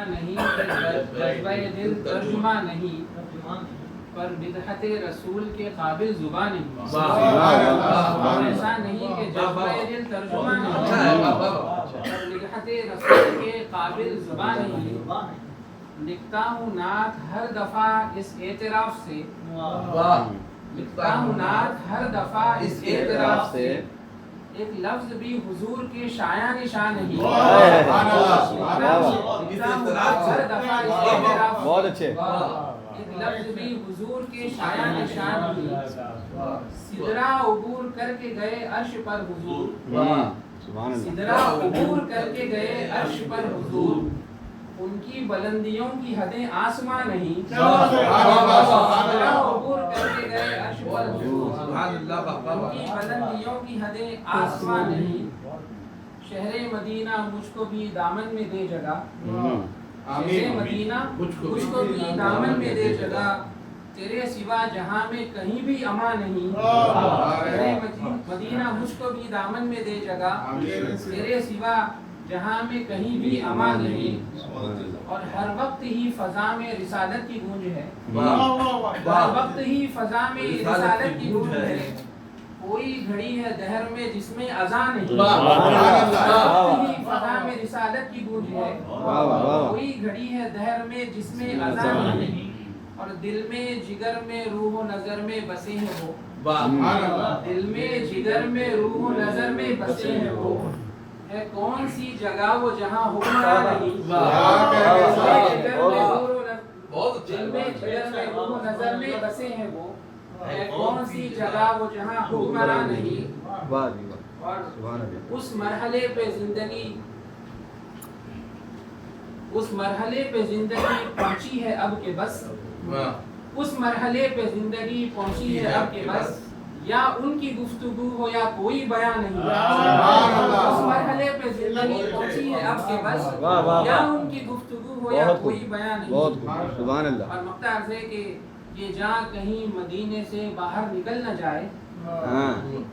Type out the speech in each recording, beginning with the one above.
نہیں جذبہ دل ترجمہ نہیں پر بدعت رسول کے قابل زبان نہیں. ایسا نہیں کہ جذبہ دل ترجمہ نہیں پر بدعت رسول کے قابل زبان نہیں. لکھتا ہوں نعت ہر دفعہ اس اعتراف سے لکھتا ہوں نعت ہر دفعہ اس اعتراف سے ایک لفظ بھی حضور کے شایع نشان نہیں. بہت اچھے. ایک لفظ بھی حضور کے شایع نشان نہیں. سدرا عبور کر کے گئے عرش پر حضور. سدرا عبور کر کے گئے عرش پر حضور. ان کی بلندیوں کی حدیں آسماں نہیں. سدرا عبور کر کے گئے عرش پر حضور. ان کی بلندیوں کی حدیں آسماں نہیں. شہر مدینہ مجھ کو بھی دامن میں دے جگہ. شہر مدینہ مجھ کو بھی دامن میں دے جگہ. تیرے سوا جہاں میں کہیں بھی امان نہیں. شہر مدینہ مجھ کو بھی دامن میں دے جگہ. تیرے سوا جہاں میں کہیں بھی امان نہیں. اور ہر وقت ہی فضا میں رسالت کی گونج ہے. ہر وقت ہی فضا میں رسالت کی گونج ہے. کوئی گھڑی ہے دہر میں جس میں اذان نہیں. فضا میں رسالت کی گونج ہے. کوئی گھڑی ہے دہر میں جس میں اذان نہیں. اور دل میں جگر میں روح و نظر میں بسے ہیں وہ. دل میں جگر میں روح و نظر میں بسے ہیں وہ. ہے کون سی جگہ وہ جہاں حکمراں نہیں. دل میں جگر میں روح و نظر میں بسے ہیں وہ. ہے کون سی جگہ وہ جہاں حکمراں نہیں. اور اس مرحلے پہ زندگی پہنچی ہے اب کہ بس. اس مرحلے پہ زندگی پہنچی ہے اب کہ بس. یا ان کی گفتگو ہو یا کوئی بیان نہیں. اس مرحلے پہ زندگی پہنچی ہے اب کہ بس. یا ان کی گفتگو ہو یا کوئی بیان نہیں. سبحان اللہ. اور نقطہ عرض ہے کہ یہ جہاں کہیں مدینے سے باہر نکل نہ جائے.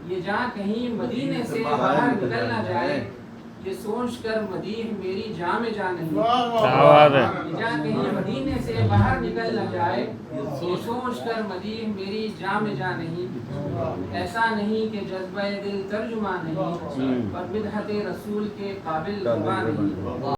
یہ جہاں کہیں مدینے سے باہر نکل نہ جائے. یہ سوچ کر مدیح میری جاں میں جا نہیں. یہ جہاں کہیں مدینے سے باہر نکل نہ جائے. یہ سوچ کر مدیح میری جاں میں جا نہیں. ایسا نہیں کہ جذبہ دل ترجمہ نہیں پر بدعت رسول کے قابل زبان نہیں.